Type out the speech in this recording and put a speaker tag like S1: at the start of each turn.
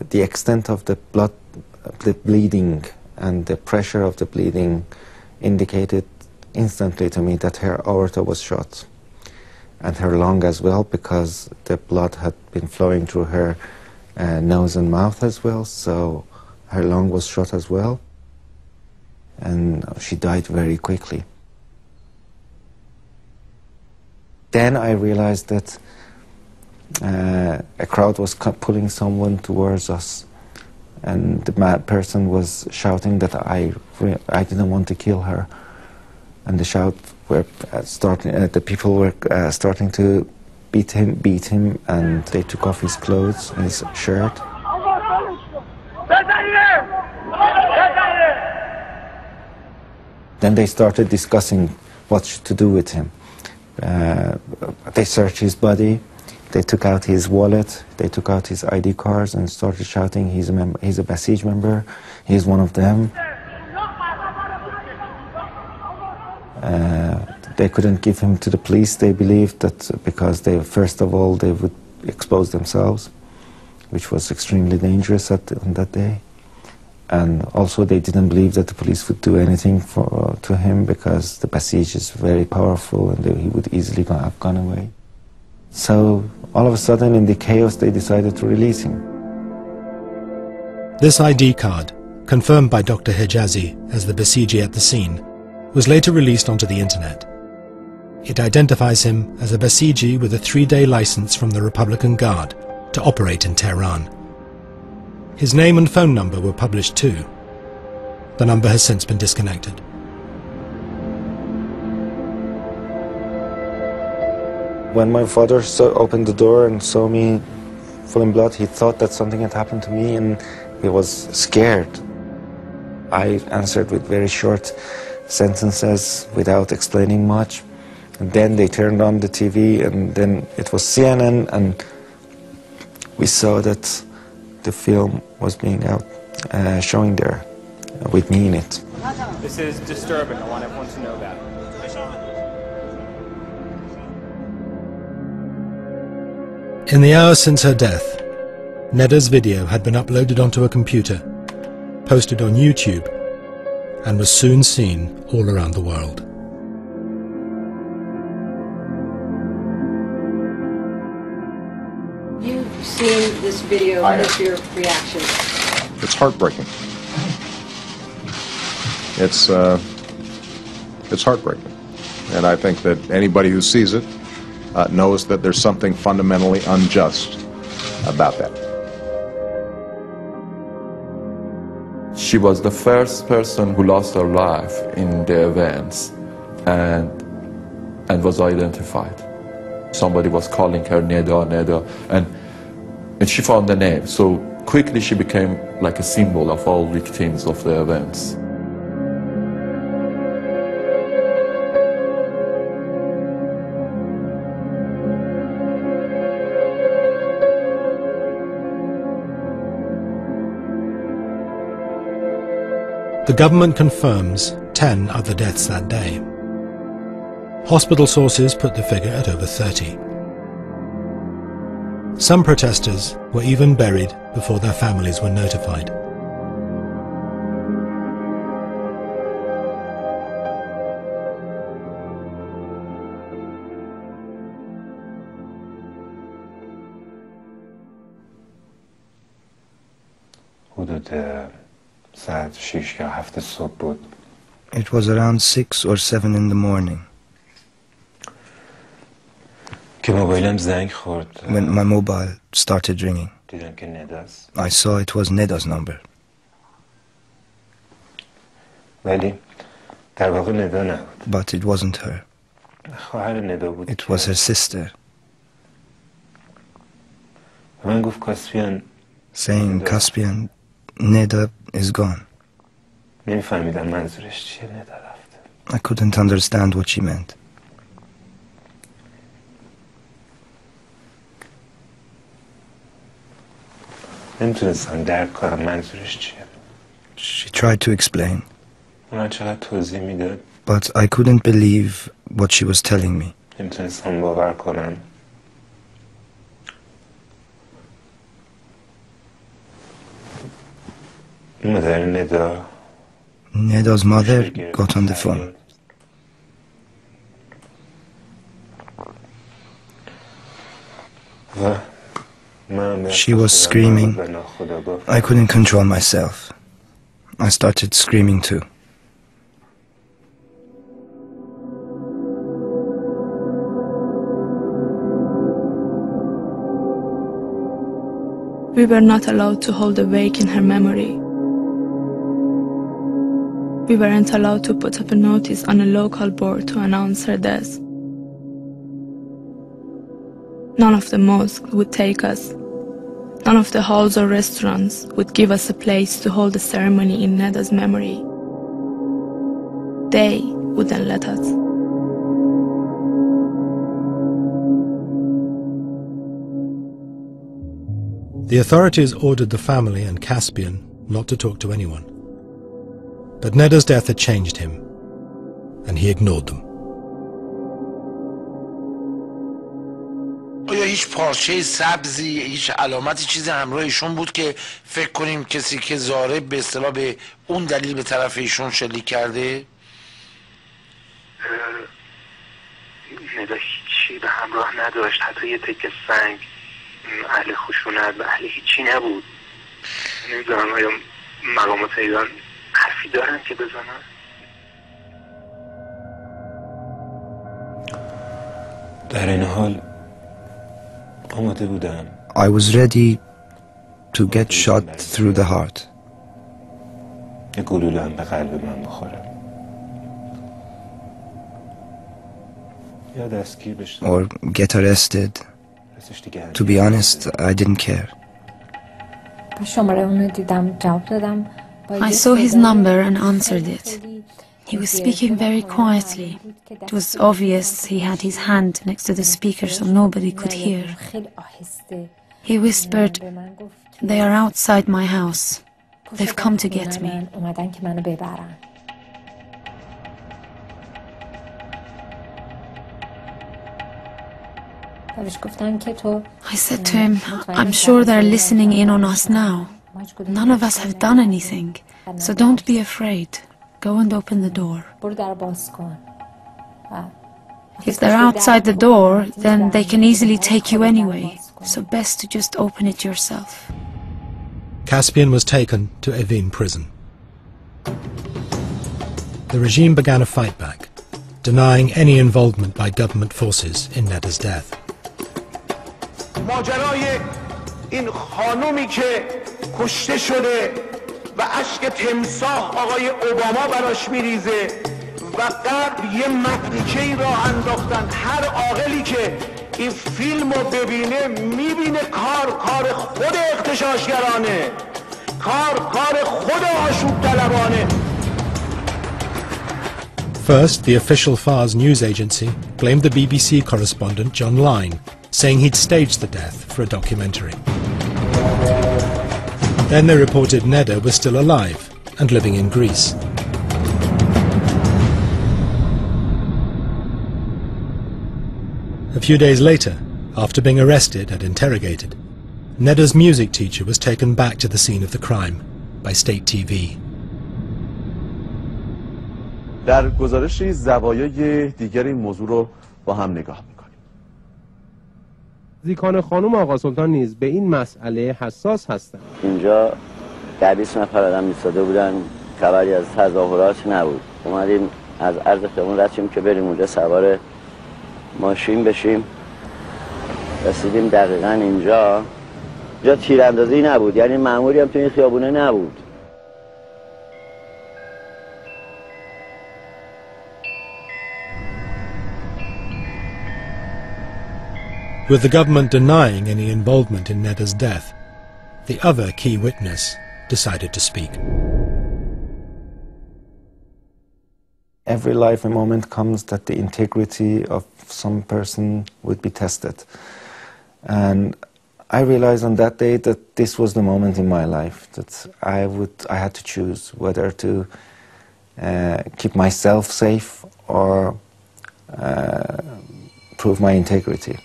S1: the extent of the bleeding and the pressure of the bleeding indicated instantly to me that her aorta was shot, and her lung as well, because the blood had been flowing through her nose and mouth as well, so her lung was shot as well, and she died very quickly. Then I realized that a crowd was pulling someone towards us, and the mad person was shouting that I didn't want to kill her, and the shout were starting. The people were starting to beat him, and they took off his clothes and his shirt. Then they started discussing what to do with him. They searched his body. They took out his wallet, they took out his ID cards and started shouting, he's a Basij member, he's one of them. They couldn't give him to the police. They believed that because first of all, they would expose themselves, which was extremely dangerous on that day. And also they didn't believe that the police would do anything to him, because the Basij is very powerful and he would easily have gone away. So all of a sudden, in the chaos, they decided to release him.
S2: This ID card, confirmed by Dr. Hijazi as the Basiji at the scene, was later released onto the internet. It identifies him as a Basiji with a 3-day license from the Republican Guard to operate in Tehran. His name and phone number were published too. The number has since been disconnected.
S1: When my father opened the door and saw me full in blood, he thought that something had happened to me and he was scared. I answered with very short sentences without explaining much. And then they turned on the TV, and then it was CNN, and we saw that the film was being showing there with me in it.
S3: This is disturbing. I want everyone to know that.
S2: In the hours since her death, Neda's video had been uploaded onto a computer, posted on YouTube, and was soon seen all around the world.
S4: You've seen this video. What is your reaction?
S5: It's heartbreaking. It's heartbreaking. And I think that anybody who sees it knows that there's something fundamentally unjust about that.
S6: She was the first person who lost her life in the events and was identified. Somebody was calling her Neda, Neda, and she found the name. So quickly she became like a symbol of all victims of the events.
S2: The government confirms 10 other deaths that day. Hospital sources put the figure at over 30. Some protesters were even buried before their families were notified.
S7: It was around 6 or 7 in the morning when my mobile started ringing. I saw it was Neda's number. But it wasn't her. It was her sister, saying, Caspian, Neda is gone. I couldn't understand what she meant. She tried to explain, but I couldn't believe what she was telling me. Neda's mother got on the phone. She was screaming. I couldn't control myself. I started screaming too.
S8: We were not allowed to hold a wake in her memory. We weren't allowed to put up a notice on a local board to announce her death. None of the mosques would take us. None of the halls or restaurants would give us a place to hold a ceremony in Neda's memory. They wouldn't let us.
S2: The authorities ordered the family and Caspian not to talk to anyone. But Neda's death had changed him, and he ignored them.
S9: آیا هیچ پارچه سبزی، هیچ علامتی چیزی همراه ایشون بود که فکر کنیم کسی که زاره به اصطلاح به اون دلیل به طرف ایشون شلیک کرده؟
S10: ندا هیچی به همراه نداشت، حتی یه تکه سنگ، اهل خشونت و اهل هیچی نبود. نمیدونم آیا مقامات ایران حرفی دارن که بزنن؟
S1: در این حال آماده بودم.
S7: I was ready to get shot through the heart.
S1: یه گلوله هم به قلب من بخوره. یا دستگیر بشم.
S7: Or get arrested. To be honest, I didn't care.
S11: I saw his number and answered it. He was speaking very quietly. It was obvious he had his hand next to the speaker so nobody could hear. He whispered, "They are outside my house. They've come to get me." I said to him, "I'm sure they're listening in on us now. None of us have done anything, so don't be afraid. Go and open the door. If they're outside the door, then they can easily take you anyway, so best to just open it yourself."
S2: Caspian was taken to Evin prison. The regime began a fight back, denying any involvement by government forces in Neda's death.
S12: ماجرای این خانومی که کشته شده و اشک تمساح آقای اوباما براش میریزه و قبل یه مفلکه‌ای راه انداختن. هر عاقلی که این فیلم رو ببینه میبینه کار خود اغتشاشگرانه، کار خود آشوب طلبانه.
S2: First, the official Fars news agency blamed the BBC correspondent John Line, saying he'd staged the death for a documentary. Then they reported Neda was still alive and living in Greece. A few days later, after being arrested and interrogated, Neda's music teacher was taken back to the scene of the crime by state TV.
S13: در گزارشی زوایای دیگر این موضوع رو با هم نگاه می‌کنیم.
S14: زیکان خانم آقا سلطان نیز به این مسئله حساس هستند.
S15: اینجا 20 نفر آدم ایستاده بودن، خبری از تظاهرات نبود. اومدیم از عرض خیابون رد شدیم که بریم اونجا سوار ماشین بشیم. رسیدیم دقیقاً اینجا تیراندازی نبود، یعنی مأموری هم تو این خیابونه نبود.
S2: With the government denying any involvement in Neda's death, the other key witness decided to speak.
S1: Every life a moment comes that the integrity of some person would be tested. And I realized on that day that this was the moment in my life that I had to choose whether to keep myself safe or prove my integrity.